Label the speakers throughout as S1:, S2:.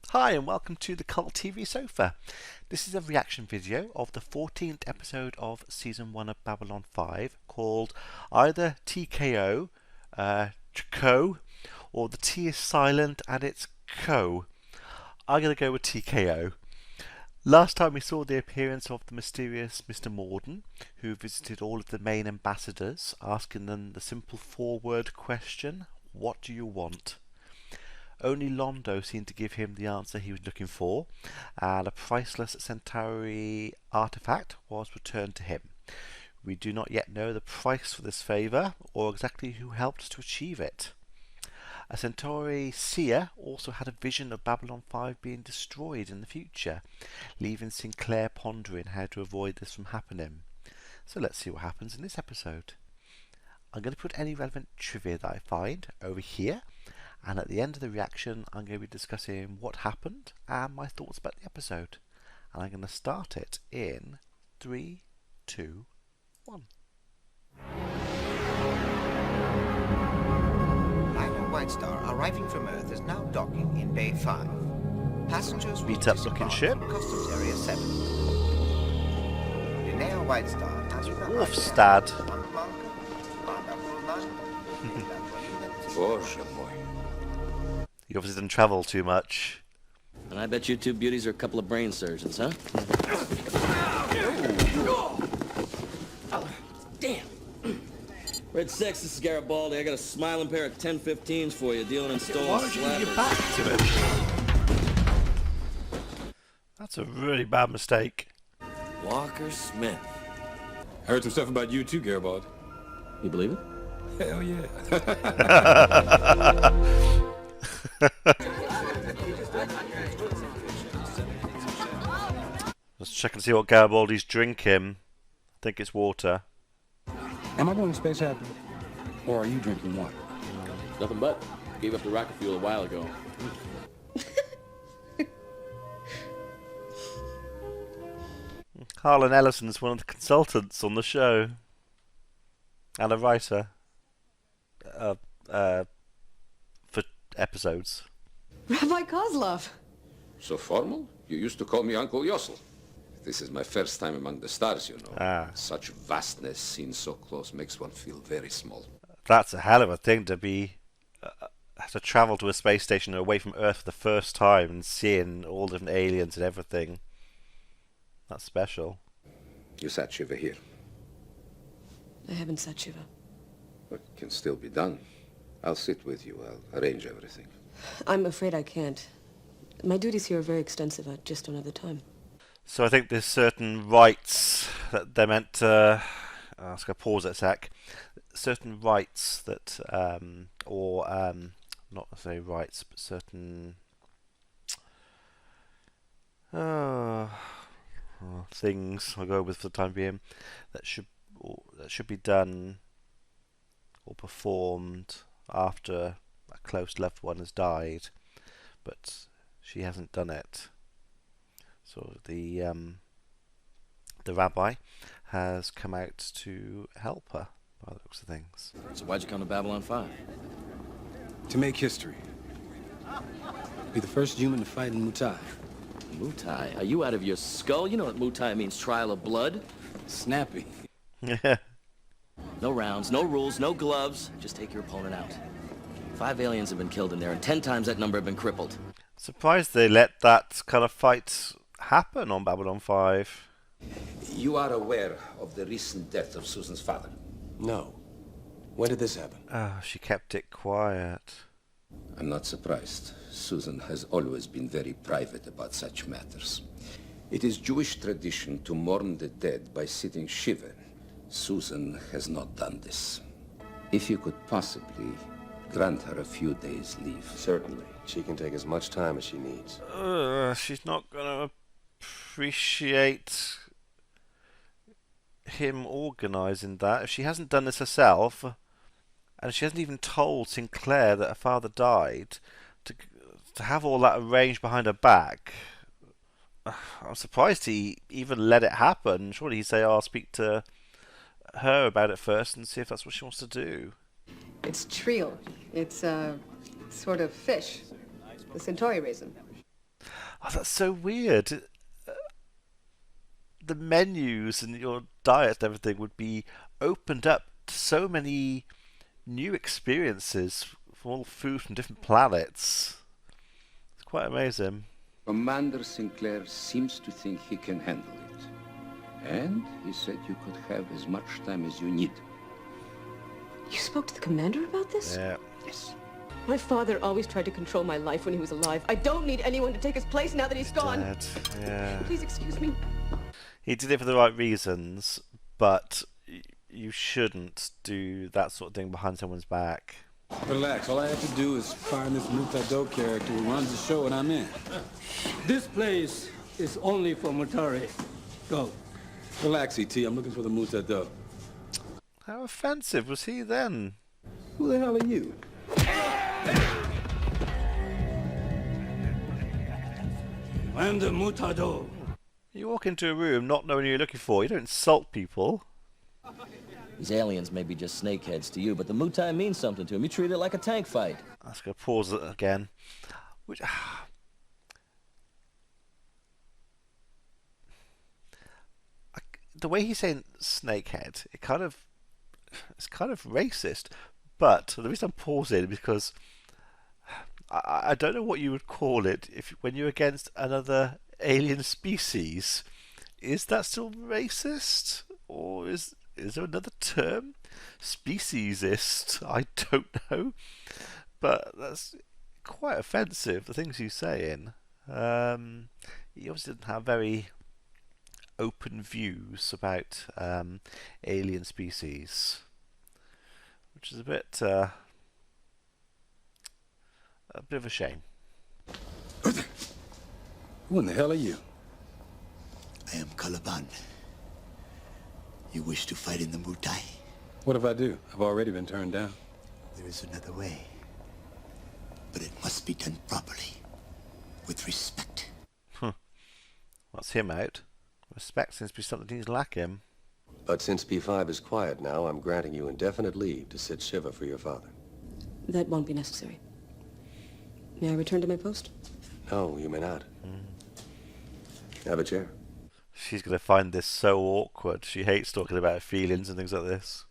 S1: Hi and welcome to the Cult TV Sofa. This is a reaction video of the 14th episode of Season 1 of Babylon 5 called either TKO, Co, or the T is silent and it's Co. I'm going to go with TKO. Last time we saw the appearance of the mysterious Mr. Morden, who visited all of the main ambassadors, asking them the simple four-word question, what do you want? Only Londo seemed to give him the answer he was looking for, and a priceless Centauri artifact was returned to him. We do not yet know the price for this favour, or exactly who helped to achieve it. A Centauri seer also had a vision of Babylon 5 being destroyed in the future, leaving Sinclair pondering how to avoid this from happening. So let's see what happens in this episode. I'm going to put any relevant trivia that I find over here, and at the end of the reaction I'm going to be discussing what happened and my thoughts about the episode. And I'm going to start it in 3, 2, 1.
S2: Liner White Star arriving from Earth is now docking in Bay 5. Passengers will
S1: Beat up looking
S2: disembark
S1: ship.
S2: from Customs Area 7. Linnea White Star has
S1: Wolfstad.
S3: Boże mój.
S1: He obviously didn't travel too much.
S4: And I bet you two beauties are a couple of brain surgeons, huh? Oh, damn. Red 6, this is Garibaldi. I got a smiling pair of 10-15s for you, dealing in stolen
S1: Why would you give your
S4: slappers.
S1: back to him? That's a really bad mistake.
S4: Walker Smith.
S3: I heard some stuff about you too, Garibaldi.
S4: You believe it?
S3: Hell yeah.
S1: Let's check and see what Garibaldi's drinking. I think it's water.
S5: Am I going to space happy? Or are you drinking water?
S4: Nothing but. Gave up the rocket fuel a while ago.
S1: Harlan Ellison is one of the consultants on the show. And a writer. For episodes.
S6: Rabbi Kozlov.
S3: So formal? You used to call me Uncle Yossel. This is my first time among the stars, you know.
S1: Ah.
S3: Such vastness seen so close makes one feel very small.
S1: That's a hell of a thing to be... to travel to a space station away from Earth for the first time and seeing all different aliens and everything. That's special.
S3: You sat Shiva here.
S6: I haven't said Shiva.
S3: But it can still be done. I'll sit with you. I'll arrange everything.
S6: I'm afraid I can't. My duties here are very extensive. I just don't have the time.
S1: So I think there's certain rights that they're meant to... I was going to pause a sec. Certain rights that... not necessarily rights, but certain... things I'll go with for the time being that should be done or performed after a close loved one has died, but she hasn't done it. So the rabbi has come out to help her by the looks of things.
S4: So why'd you come to Babylon 5?
S5: To make history. Be the first human to fight in Mutai.
S4: Mutai? Are you out of your skull? You know what Mutai means, trial of blood?
S5: Snappy.
S4: No rounds, no rules, no gloves. Just take your opponent out. 5 aliens have been killed in there, and 10 times that number have been crippled.
S1: Surprised they let that kind of fight happen on Babylon 5.
S3: You are aware of the recent death of Susan's father?
S5: No. When did this happen?
S1: Oh, she kept it quiet.
S3: I'm not surprised. Susan has always been very private about such matters. It is Jewish tradition to mourn the dead by sitting Shiva. Susan has not done this. If you could possibly grant her a few days' leave.
S7: Certainly. She can take as much time as she needs.
S1: She's not going to appreciate him organising that. If she hasn't done this herself, and she hasn't even told Sinclair that her father died, to have all that arranged behind her back, I'm surprised he even let it happen. Surely he'd say, I'll speak to her about it first and see if that's what she wants to do.
S6: It's Triel. It's a sort of fish. The Centauri raisin.
S1: Oh, that's so weird. The menus and your diet and everything would be opened up to so many new experiences from all food from different planets. It's quite amazing.
S3: Commander Sinclair seems to think he can handle it. And he said you could have as much time as you need.
S6: You spoke to the commander about this?
S1: Yeah.
S3: Yes.
S6: My father always tried to control my life when he was alive. I don't need anyone to take his place now that he's gone.
S1: Dad, yeah.
S6: Please excuse me.
S1: He did it for the right reasons, but you shouldn't do that sort of thing behind someone's back.
S5: Relax. All I have to do is find this Mutado character who runs the show and I'm in.
S8: This place is only for Mutare. Go.
S5: Relax, E.T. I'm looking for the Mutado.
S1: How offensive was he then?
S5: Who the hell are you?
S8: I'm the Mutado.
S1: You walk into a room not knowing who you're looking for. You don't insult people.
S4: These aliens may be just snakeheads to you, but the Mutai means something to them. You treat it like a tank fight.
S1: I'm just going to pause it again. Which, the way he's saying snakehead, it's kind of racist. But the reason I'm pausing is because I don't know what you would call it when you're against another alien species. Is that still racist, or is there another term? Speciesist? I don't know, but that's quite offensive. The things he's saying. He obviously didn't have very open views about alien species, which is a bit of a shame.
S5: Who in the hell are you?
S9: I am Caliban. You wish to fight in the Mutai?
S5: What if I do? I've already been turned down.
S9: There is another way. But it must be done properly. With respect.
S1: What's him out? Respect seems to be something he's lacking.
S7: But since P5 is quiet now, I'm granting you indefinite leave to sit Shiva for your father.
S6: That won't be necessary. May I return to my post?
S7: No, you may not. Have a chair.
S1: She's going to find this so awkward. She hates talking about her feelings and things like this.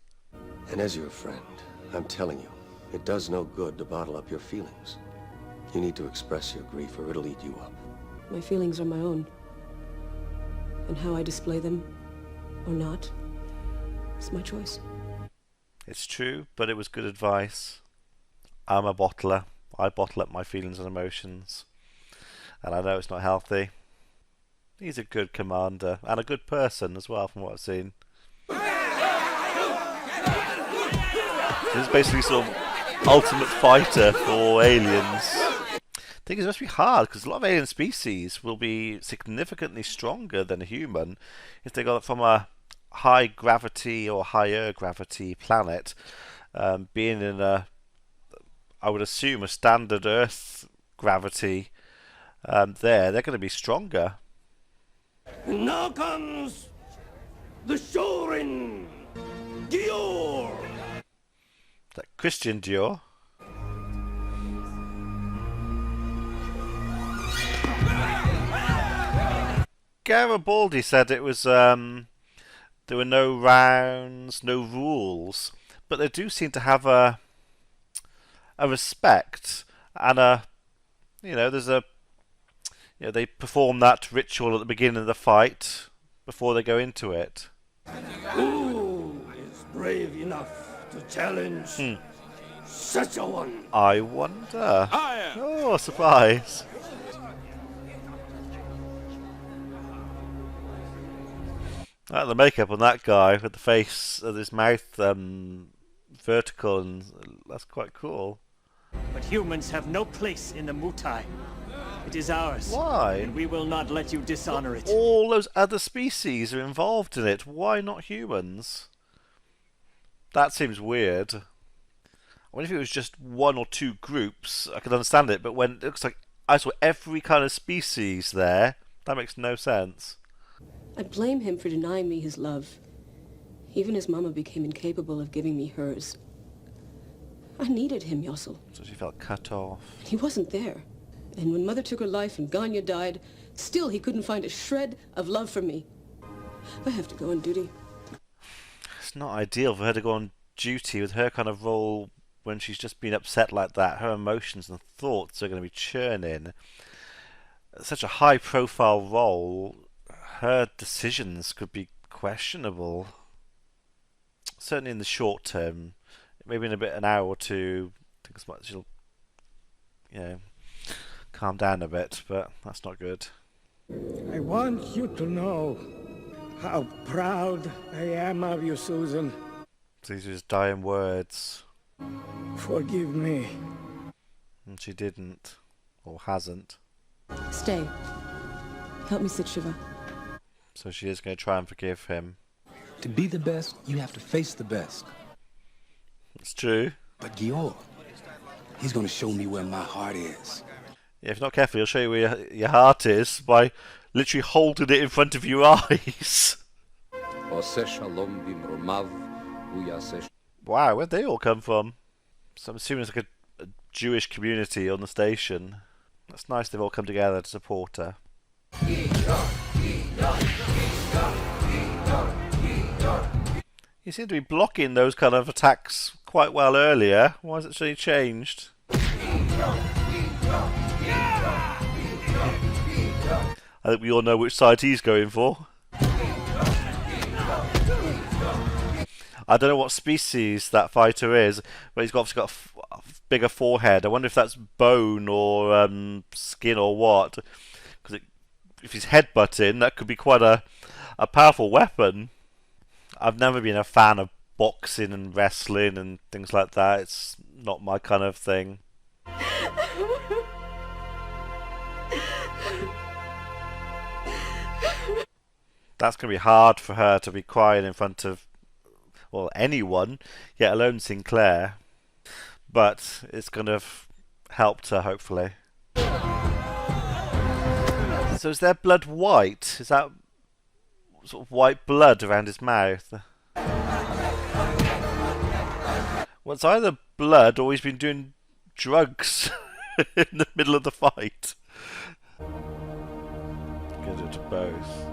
S7: And as your friend, I'm telling you, it does no good to bottle up your feelings. You need to express your grief or it'll eat you up.
S6: My feelings are my own. And how I display them, or not, is my choice.
S1: It's true, but it was good advice. I'm a bottler. I bottle up my feelings and emotions. And I know it's not healthy. He's a good commander, and a good person as well, from what I've seen. He's basically sort of ultimate fighter for aliens. I think it must be hard, because a lot of alien species will be significantly stronger than a human if they got it from a high gravity or higher gravity planet, being in a, I would assume, a standard Earth gravity. They're going to be stronger.
S8: And now comes the Shorin Dior.
S1: That Christian Dior. Garibaldi said it was there were no rounds, no rules, but they do seem to have a respect and there's a they perform that ritual at the beginning of the fight before they go into it.
S8: Who is brave enough to challenge such a one?
S1: I wonder.
S8: I am.
S1: Oh, surprise. The makeup on that guy with the face and his mouth vertical, and that's quite cool.
S10: But humans have no place in the Mutai. It is ours.
S1: Why?
S10: And we will not let you dishonor it.
S1: All those other species are involved in it. Why not humans? That seems weird. I wonder if it was just one or two groups, I could understand it, but when it looks like I saw every kind of species there, that makes no sense.
S6: I blame him for denying me his love. Even as Mama became incapable of giving me hers. I needed him, Yossel.
S1: So she felt cut off.
S6: He wasn't there. And when Mother took her life and Ganya died, still he couldn't find a shred of love for me. I have to go on duty.
S1: It's not ideal for her to go on duty with her kind of role when she's just been upset like that. Her emotions and thoughts are going to be churning. Such a high-profile role, her decisions could be questionable. Certainly in the short term, maybe in an hour or two, I think she'll, calm down a bit, but that's not good.
S8: I want you to know how proud I am of you, Susan.
S1: These are his dying words.
S8: Forgive me.
S1: And she didn't, or hasn't.
S6: Stay. Help me sit Shiva.
S1: So she is going to try and forgive him.
S5: To be the best, you have to face the best.
S1: It's true.
S5: But Gior, he's going to show me where my heart is.
S1: Yeah, if you're not careful, he'll show you where your heart is by literally holding it in front of your eyes. Wow, where'd they all come from? So I'm assuming it's like a Jewish community on the station. That's nice they've all come together to support her. You seem to be blocking those kind of attacks quite well earlier. Why has it suddenly changed? I think we all know which side he's going for. I don't know what species that fighter is, but he's obviously got a bigger forehead. I wonder if that's bone or skin or what. Because if he's headbutting, that could be quite a powerful weapon. I've never been a fan of boxing and wrestling and things like that. It's not my kind of thing. That's going to be hard for her to be crying in front of, well, anyone, yet alone Sinclair. But it's going to have helped her, hopefully. So is their blood white? Is that sort of white blood around his mouth? Well, it's either blood or he's been doing drugs in the middle of the fight. Could do to both.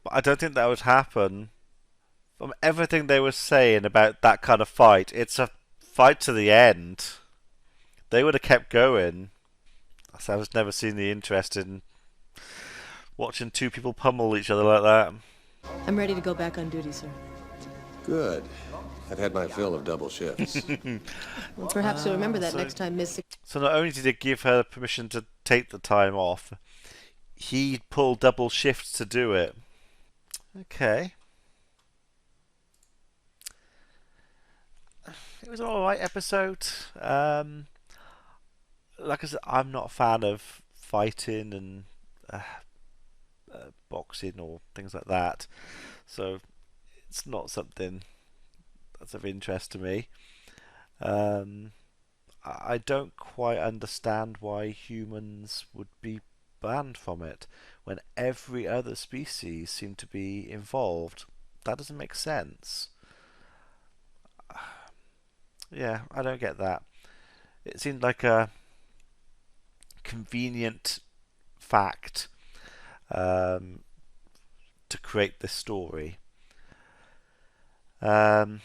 S1: But I don't think that would happen. From everything they were saying about that kind of fight, it's a fight to the end. They would have kept going. I was never seen the interest in watching two people pummel each other like that.
S6: I'm ready to go back on duty, sir.
S7: Good. I've had my fill of double shifts.
S6: Well, perhaps you'll remember that next time Miss...
S1: So not only did he give her permission to take the time off, he pulled double shifts to do it. Okay. It was an alright episode. Like I said, I'm not a fan of fighting and boxing or things like that. So it's not something that's of interest to me. I don't quite understand why humans would be banned from it when every other species seem to be involved. That doesn't make sense. Yeah, I don't get that. It seemed like a convenient fact to create this story. And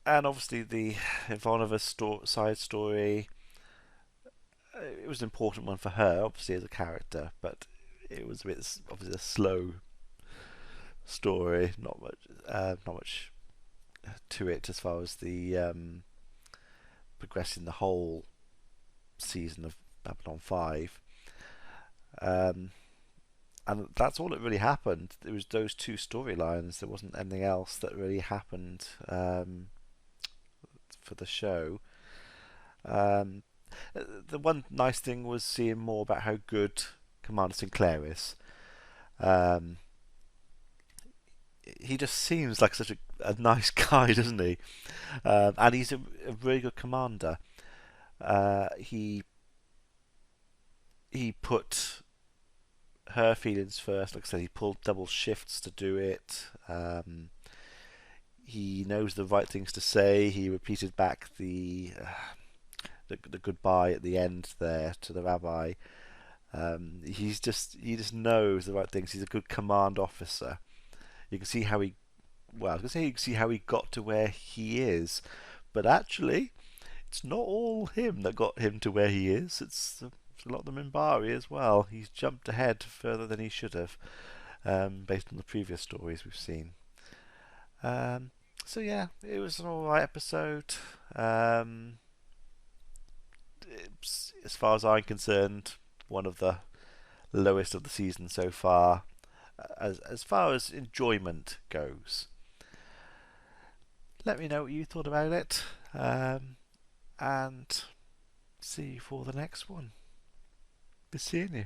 S1: obviously the Ivanova side story, it was an important one for her, obviously as a character, but it was a bit obviously a slow story, not much to it as far as the progressing the whole season of Babylon 5. And that's all that really happened. It was those two storylines. There wasn't anything else that really happened for the show. The one nice thing was seeing more about how good Commander Sinclair is. He just seems like such a nice guy, doesn't he? And he's a really good commander. He put her feelings first. Like I said, he pulled double shifts to do it. He knows the right things to say. He repeated back the the goodbye at the end there to the rabbi. He just knows the right things. He's a good command officer. You can see how he, well, I was gonna say you can see how he got to where he is, but actually, it's not all him that got him to where he is. It's a lot of the Minbari as well. He's jumped ahead further than he should have, based on the previous stories we've seen. So yeah, it was an alright episode. As far as I'm concerned, one of the lowest of the season so far, as far as enjoyment goes. Let me know what you thought about it, and see you for the next one. Be seeing you.